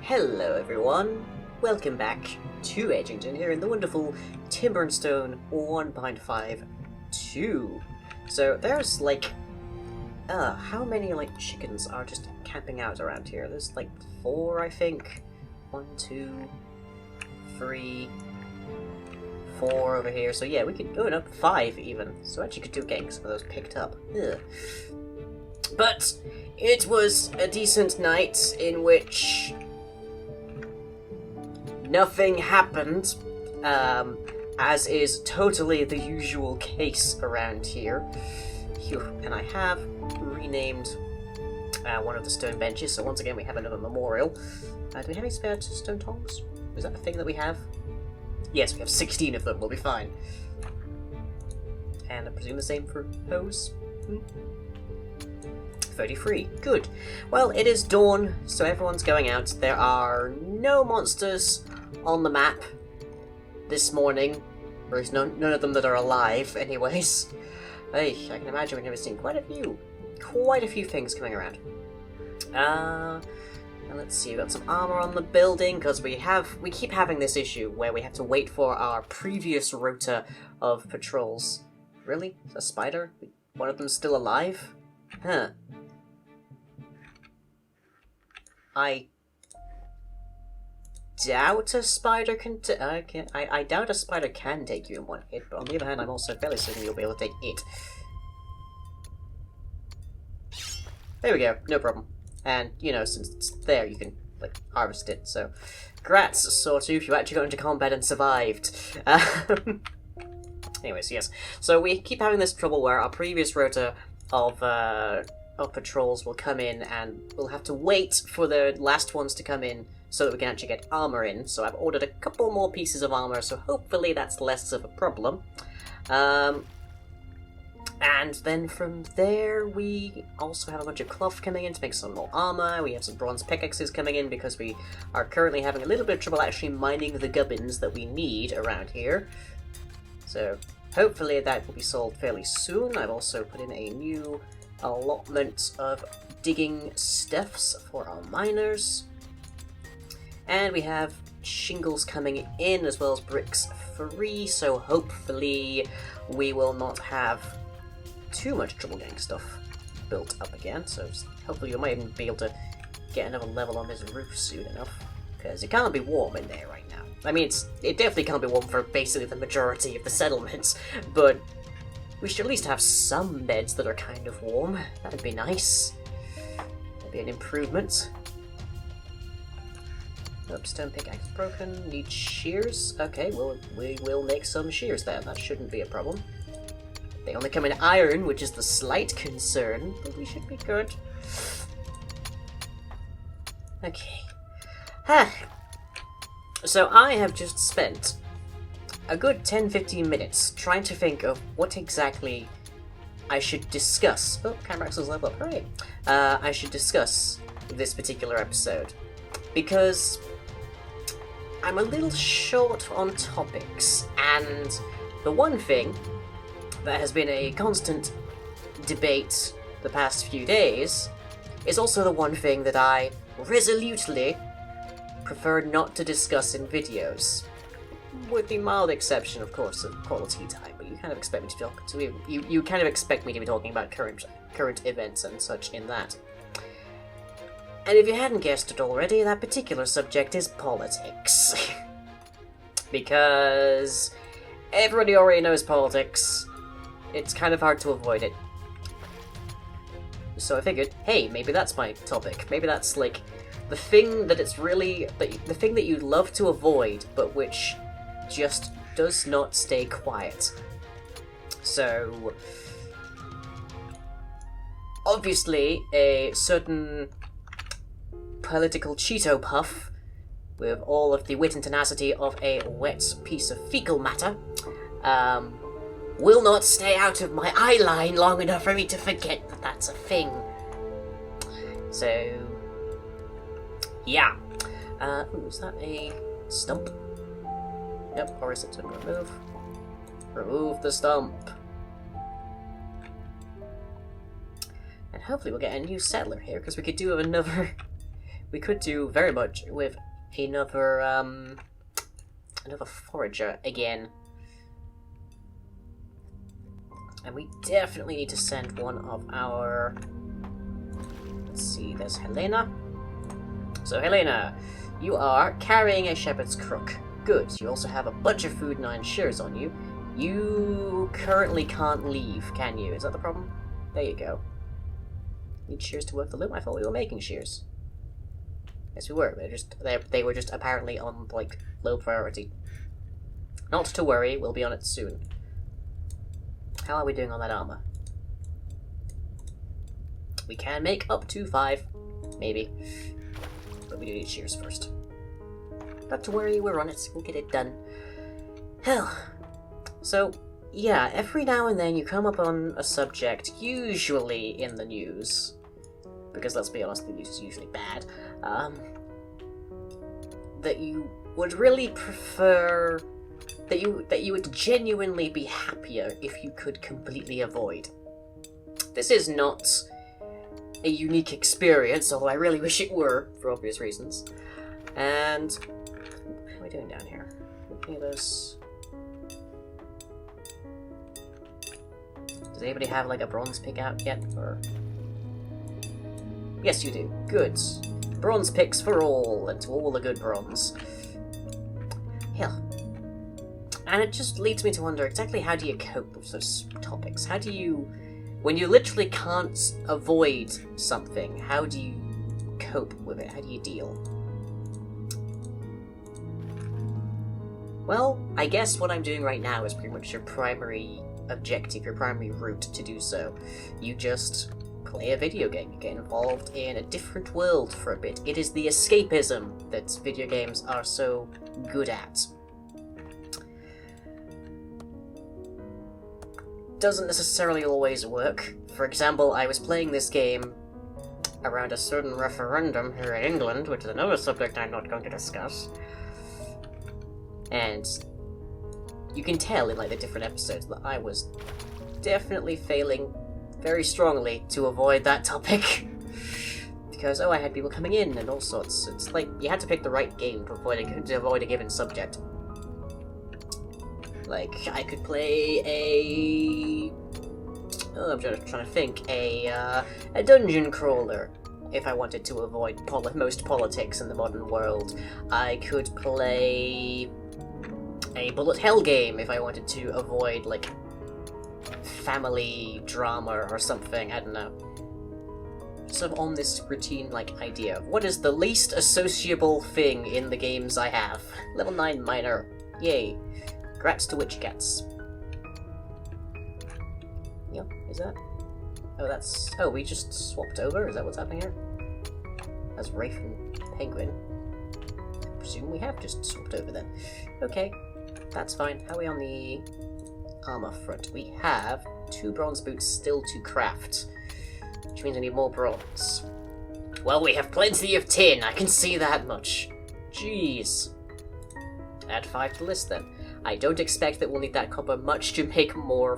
Hello everyone, welcome back to Edgington here in the wonderful Timber and Stone 1.5.2. So there's how many chickens are just camping out around here? There's 4 I think. 1, 2, 3, 4 over here. So yeah, we could go up 5 even. So actually could do getting some of those picked up. Ugh. But it was a decent night in which nothing happened, as is totally the usual case around here. And I have renamed one of the stone benches, so once again we have another memorial. Do we have any spare stone tongs? Is that a thing that we have? Yes, we have 16 of them, we'll be fine. And I presume the same for hose? 33. Good. Well, it is dawn, so everyone's going out. There are no monsters on the map this morning. Or there's none of them that are alive, anyways. Hey, I can imagine we've never seen quite a few things coming around. And let's see, we've got some armor on the building, because we keep having this issue where we have to wait for our previous rota of patrols. Really? A spider? One of them's still alive? Huh. I doubt a spider can I doubt a spider can take you in one hit, but on the other hand, I'm also fairly certain you'll be able to take it. There we go, no problem. And, since it's there, you can, harvest it, so... Grats, Sawtooth, you actually got into combat and survived. Anyways, yes. So we keep having this trouble where our previous rota of patrols will come in, and we'll have to wait for the last ones to come in so that we can actually get armor in. So I've ordered a couple more pieces of armor, so hopefully that's less of a problem. And then from there, we also have a bunch of cloth coming in to make some more armor. We have some bronze pickaxes coming in because we are currently having a little bit of trouble actually mining the gubbins that we need around here. So hopefully that will be solved fairly soon. I've also put in a new allotment of digging stuffs for our miners. And we have shingles coming in as well as bricks free, so hopefully we will not have too much trouble getting stuff built up again. So hopefully you might even be able to get another level on this roof soon enough, because it can't be warm in there right now. I mean, it definitely can't be warm for basically the majority of the settlements, but we should at least have some beds that are kind of warm. That'd be nice. That'd be an improvement. Nope, stone pickaxe broken. Need shears. Okay, well, we will make some shears then. That shouldn't be a problem. They only come in iron, which is the slight concern, but we should be good. Okay. So I have just spent a good 10-15 minutes trying to think of what exactly I should discuss. Oh, Cambrax's level up, hooray! I should discuss this particular episode, because I'm a little short on topics, and the one thing that has been a constant debate the past few days is also the one thing that I resolutely prefer not to discuss in videos. With the mild exception, of course, of quality time, but you kind of expect me to talk to you kind of expect me to be talking about current events and such in that. And if you hadn't guessed it already, that particular subject is politics. Because everybody already knows politics. It's kind of hard to avoid it. So I figured, hey, maybe that's my topic. Maybe that's the thing that it's really the thing that you love to avoid, but which just does not stay quiet. So obviously a certain political Cheeto puff with all of the wit and tenacity of a wet piece of fecal matter will not stay out of my eye line long enough for me to forget that that's a thing. So yeah. Is that a stump? Yep, or is it to remove? Remove the stump. And hopefully we'll get a new settler here, because we could do another we could do very much with another, another forager again. And we definitely need to send one of our... Let's see, there's Helena. So Helena, you are carrying a shepherd's crook. Good. You also have a bunch of food and iron shears on you. You currently can't leave, can you? Is that the problem? There you go. Need shears to work the loom? I thought we were making shears. Yes, we were. They were just apparently on, like, low priority. Not to worry, we'll be on it soon. How are we doing on that armor? We can make up to 5. Maybe. But we do need shears first. Not to worry, we're on it. We'll get it done. Hell. So, yeah, every now and then you come up on a subject, usually in the news, because let's be honest, the news is usually bad, that you would really prefer, that you would genuinely be happier if you could completely avoid. This is not a unique experience, although I really wish it were, for obvious reasons. And what are we doing down here? Looking at this. Does anybody have like a bronze pick out yet? Or yes, you do. Good. Bronze picks for all, and to all the good bronze. Hell. And it just leads me to wonder exactly how do you cope with those topics? How do you, when you literally can't avoid something, how do you cope with it? How do you deal? Well, I guess what I'm doing right now is pretty much your primary objective, your primary route to do so. You just play a video game, you get involved in a different world for a bit. It is the escapism that video games are so good at. Doesn't necessarily always work. For example, I was playing this game around a certain referendum here in England, which is another subject I'm not going to discuss. And you can tell in like the different episodes that I was definitely failing very strongly to avoid that topic. Because, I had people coming in and all sorts. It's like, you had to pick the right game to avoid a given subject. Like, I could play I'm just trying to think, a dungeon crawler, if I wanted to avoid most politics in the modern world. I could play a bullet hell game if I wanted to avoid, like, family drama or something, I don't know. Sort of on this routine, like, idea of what is the least associable thing in the games I have. Level 9 minor. Yay. Grats to witch cats. Yep, is that? Oh, that's... Oh, we just swapped over? Is that what's happening here? That's Wraith and Penguin. I presume we have just swapped over then. Okay, that's fine. How are we on the armor front? We have 2 bronze boots still to craft, which means we need more bronze. Well, we have plenty of tin, I can see that much. Jeez. Add 5 to the list then. I don't expect that we'll need that copper much to make more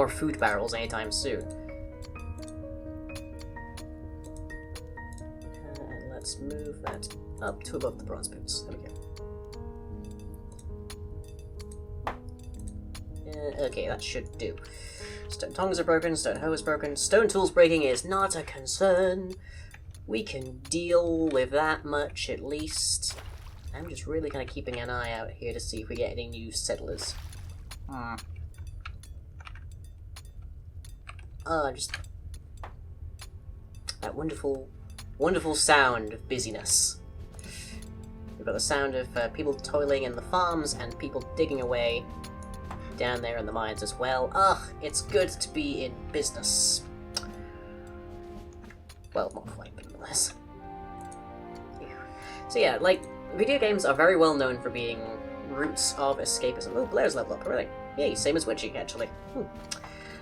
food barrels anytime soon. And let's move that up to above the bronze boots. There we go. Okay, that should do. Stone tongs are broken, stone hoe is broken. Stone tools breaking is not a concern. We can deal with that much at least. I'm just really kind of keeping an eye out here to see if we get any new settlers. Just that wonderful, wonderful sound of busyness. We've got the sound of people toiling in the farms and people digging away down there in the mines as well. It's good to be in business. Well, not quite, but nonetheless. So yeah, like, video games are very well known for being roots of escapism. Oh, Blair's level up, really. Yay, same as Witchy, actually.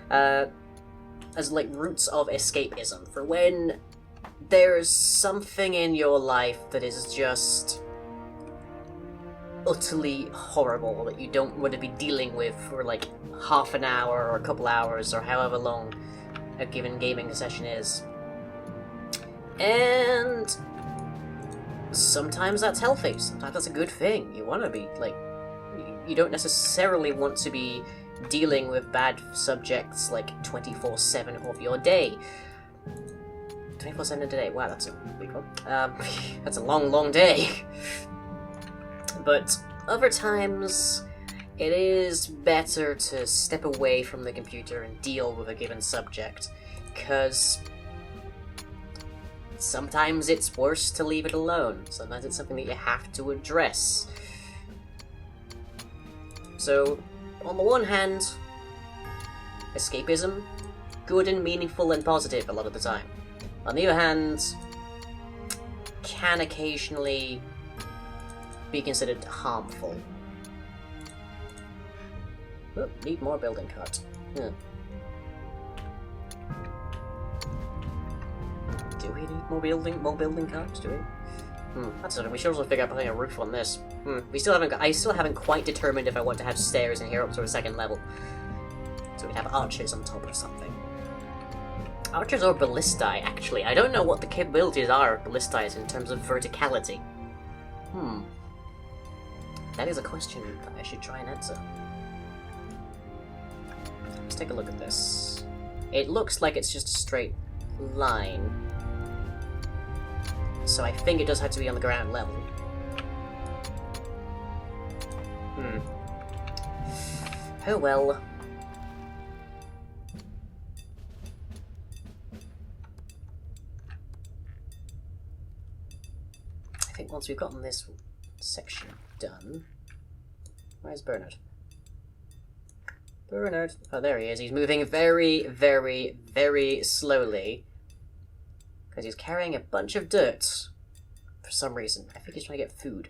As, like, roots of escapism. For when there's something in your life that is just utterly horrible that you don't want to be dealing with for, like, half an hour or a couple hours or however long a given gaming session is. And sometimes that's healthy, sometimes that's a good thing. You want to be, like, you don't necessarily want to be dealing with bad subjects, like, 24/7 of your day. 24/7 of the day, wow, that's a big one. That's a long, long day. But other times, it is better to step away from the computer and deal with a given subject, because sometimes it's worse to leave it alone. Sometimes it's something that you have to address. So, on the one hand, escapism, good and meaningful and positive a lot of the time. On the other hand, can occasionally be considered harmful. Oh, need more building cards. Yeah. Do we need more building cards? Do we? That's something. We should also figure out putting a roof on this. I still haven't quite determined if I want to have stairs in here up to a second level. So we'd have archers on top of something. Archers or ballistae, actually. I don't know what the capabilities are of ballistae in terms of verticality. That is a question that I should try and answer. Let's take a look at this. It looks like it's just a straight line. So I think it does have to be on the ground level. Oh well. I think once we've gotten this section done... Where's Bernard? Bernard! Oh, there he is. He's moving very, very, very slowly. Because he's carrying a bunch of dirt. For some reason. I think he's trying to get food.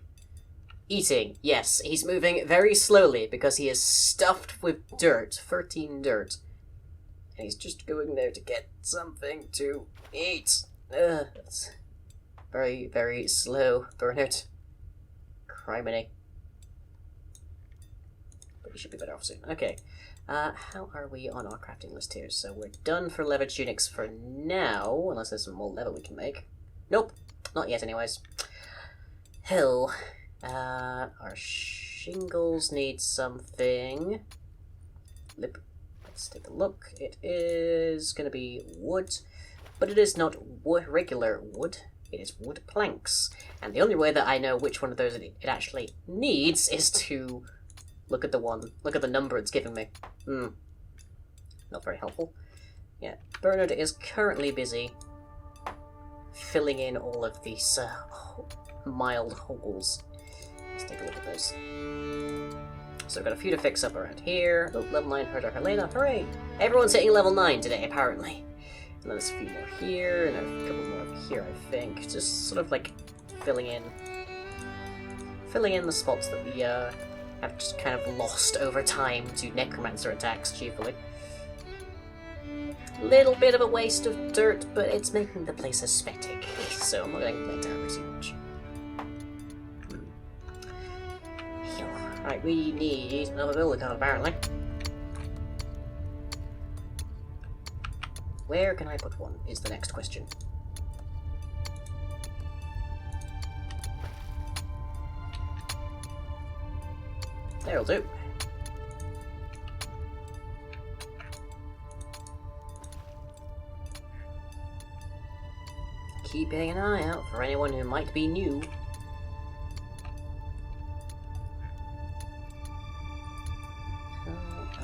Eating. Yes, he's moving very slowly because he is stuffed with dirt. 13 dirt. And he's just going there to get something to eat. That's very, very slow, Bernard. Criminy. But he should be better off soon. Okay. How are we on our crafting list here? So we're done for leather tunics for now, unless there's some more leather we can make. Nope, not yet anyways. Hell. Our shingles need something. Let's take a look. It is going to be wood, but it is not regular wood. It is wood planks. And the only way that I know which one of those it actually needs is to look at the number it's giving me. Not very helpful. Yeah, Bernard is currently busy filling in all of these mild holes. Let's take a look at those. So we've got a few to fix up around here. Oh, level 9 Herder Helena, hooray! Everyone's hitting level 9 today, apparently. And then there's a few more here, and a couple more over here, I think. Just sort of like filling in the spots that we have just kind of lost over time to necromancer attacks, chiefly. Little bit of a waste of dirt, but it's making the place aesthetic, so I'm not going to complain terribly too much. Right, we need another builder card, apparently. Where can I put one, is the next question. There'll do. Keeping an eye out for anyone who might be new.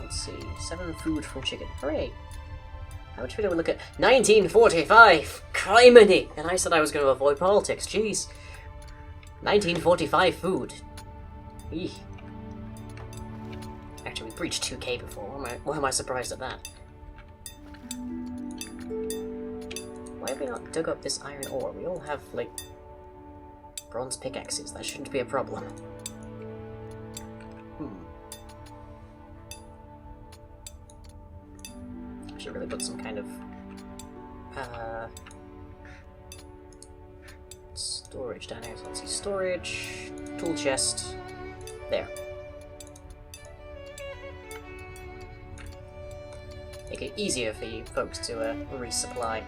Let's see, 7 food from chicken. Hooray! How much food do we look at? 1945! Criminy! And I said I was going to avoid politics, jeez. 1945 food. Eeh. Actually, we breached 2k before. Why am I surprised at that? Why have we not dug up this iron ore? We all have, like, bronze pickaxes. That shouldn't be a problem. I should really put some kind of storage down here. So let's see, storage, tool chest, there. Make it easier for you folks to resupply.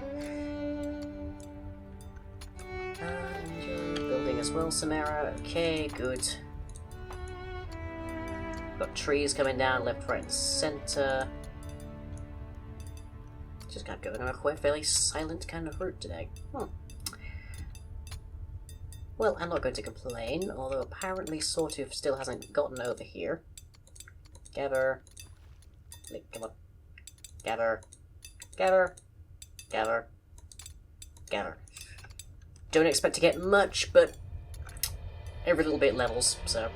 as well, Samara. Okay, good. Got trees coming down left, right, and centre. Just got going on a quite fairly silent kind of route today. Well, I'm not going to complain, although apparently sort of still hasn't gotten over here. Gather. Come on. Gather. Gather. Gather. Gather. Don't expect to get much, but every little bit levels, so.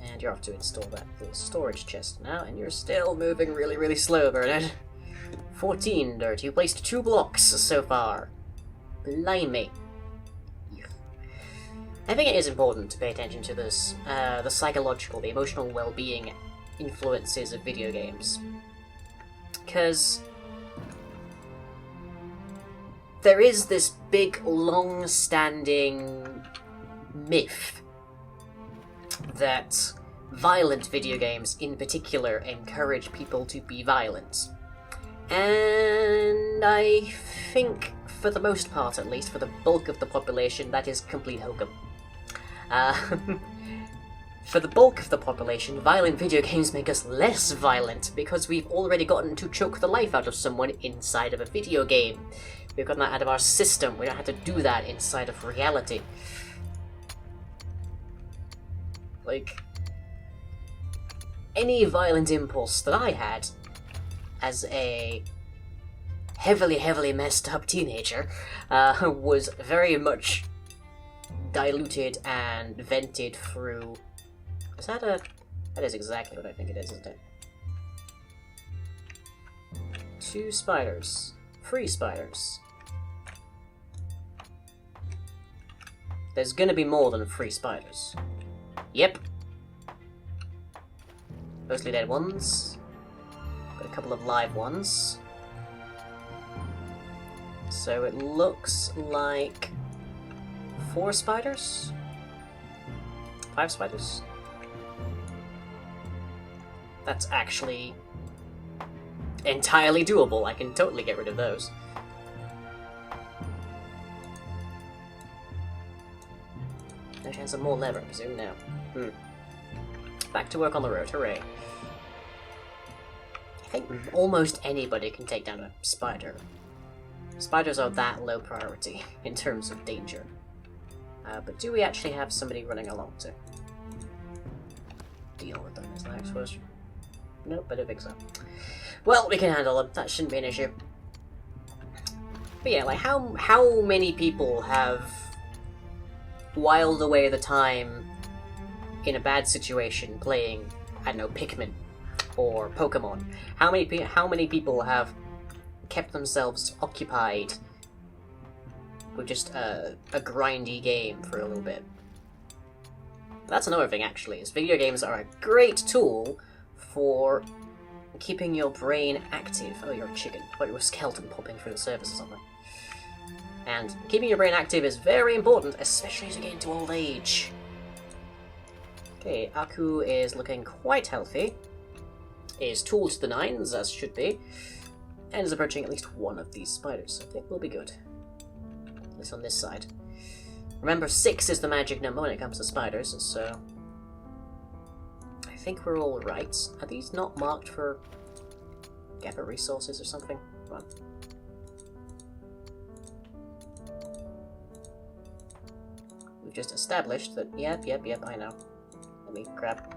And you're off to install that little storage chest now, and you're still moving really, really slow, Bernard. 14 dirt. You placed 2 blocks so far. Blimey. I think it is important to pay attention to this, the psychological, the emotional well-being influences of video games. Because there is this big, long-standing myth that violent video games, in particular, encourage people to be violent. And I think, for the most part at least, for the bulk of the population, that is complete hokum. For the bulk of the population, violent video games make us less violent because we've already gotten to choke the life out of someone inside of a video game. We've gotten that out of our system. We don't have to do that inside of reality. Like, any violent impulse that I had as a heavily, heavily messed up teenager was very much diluted and vented through... Is that a... That is exactly what I think it is, isn't it? 2 spiders. 3 spiders. There's gonna be more than 3 spiders. Yep. Mostly dead ones. Got a couple of live ones. So it looks like 4 spiders? 5 spiders? That's actually entirely doable. I can totally get rid of those. No chance of more lever, I presume now. Back to work on the road, hooray. I think almost anybody can take down a spider. Spiders are that low priority in terms of danger. But do we actually have somebody running along to deal with them, is the next question. Nope, I don't think so. Well, we can handle them, that shouldn't be an issue. But yeah, like, how many people have whiled away the time in a bad situation playing, I don't know, Pikmin or Pokemon? How many people have kept themselves occupied with just a grindy game for a little bit? That's another thing, actually, is video games are a great tool for keeping your brain active. Oh, you're a chicken. I thought you were a skeleton popping through the surface or something. And keeping your brain active is very important, especially as you get into old age. Okay, Aku is looking quite healthy. Is tooled to the nines, as should be. And is approaching at least one of these spiders, so I think we'll be good. At least on this side. Remember, 6 is the magic number when it comes to spiders, so I think we're all right. Are these not marked for gather resources or something? Come on. We've just established that, yep, I know. Let me grab...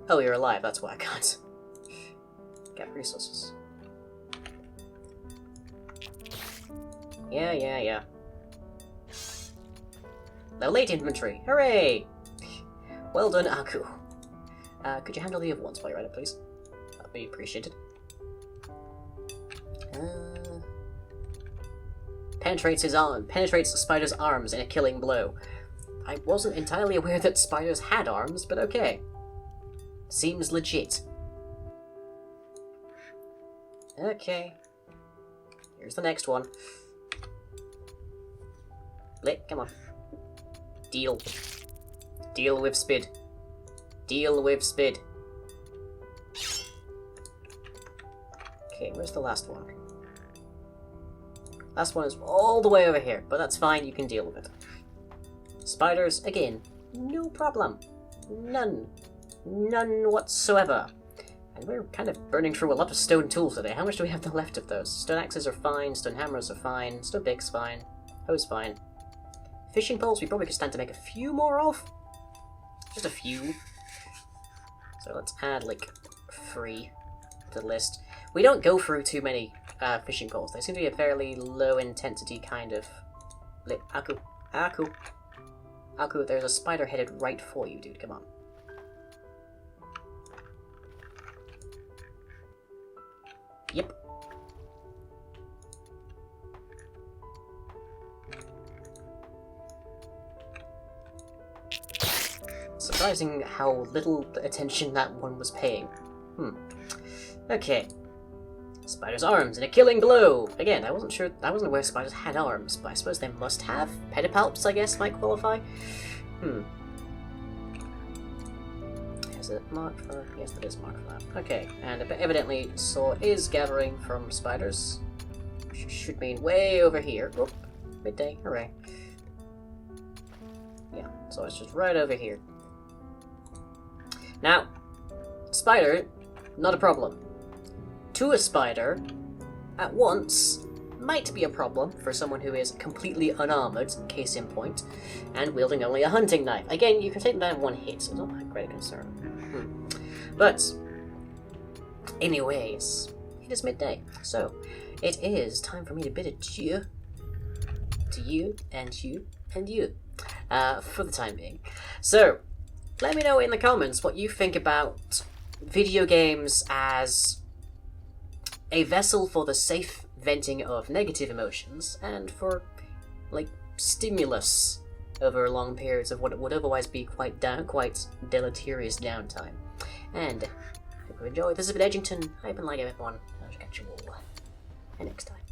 Oh, you're alive, that's why I can't. Gather resources. Yeah. Now, late inventory. Hooray! Well done, Aku. Could you handle the other ones while you're at it, please? That'd be appreciated. Penetrates the spider's arms in a killing blow. I wasn't entirely aware that spiders had arms, but okay. Seems legit. Okay. Here's the next one. Blick, come on. Deal. Deal with Spid. Deal with Spid. Okay, where's the last one? Last one is all the way over here, but that's fine, you can deal with it. Spiders, again, no problem. None. None whatsoever. And we're kind of burning through a lot of stone tools today. How much do we have left of those? Stone axes are fine, stone hammers are fine, stone picks fine, hoe's fine. Fishing poles we probably could stand to make a few more of. Just a few. So let's add, like, 3 to the list. We don't go through too many fishing poles. They seem to be a fairly low-intensity kind of... Aku. Aku. Aku, there's a spider headed right for you, dude. Come on. Yep. Surprising how little attention that one was paying. Okay. Spider's arms and a killing blow! Again, I wasn't aware spiders had arms, but I suppose they must have. Pedipalps, I guess, might qualify. Is it marked for... Yes, it is marked for that. Okay, and evidently Saw is gathering from spiders. Which should mean way over here. Oh, midday, hooray. Yeah, so it's just right over here. Now, spider, not a problem. To a spider, at once, might be a problem for someone who is completely unarmored, case in point, and wielding only a hunting knife. Again, you can take that in one hit, so it's not that great a concern. But, anyways, it is midday, so it is time for me to bid adieu to you, and you, and you, for the time being. So, let me know in the comments what you think about video games as a vessel for the safe venting of negative emotions, and for, like, stimulus over long periods of what would otherwise be quite deleterious downtime. And, I hope you enjoyed. This has been Edgington. I've been like everyone. I'll catch you all next time.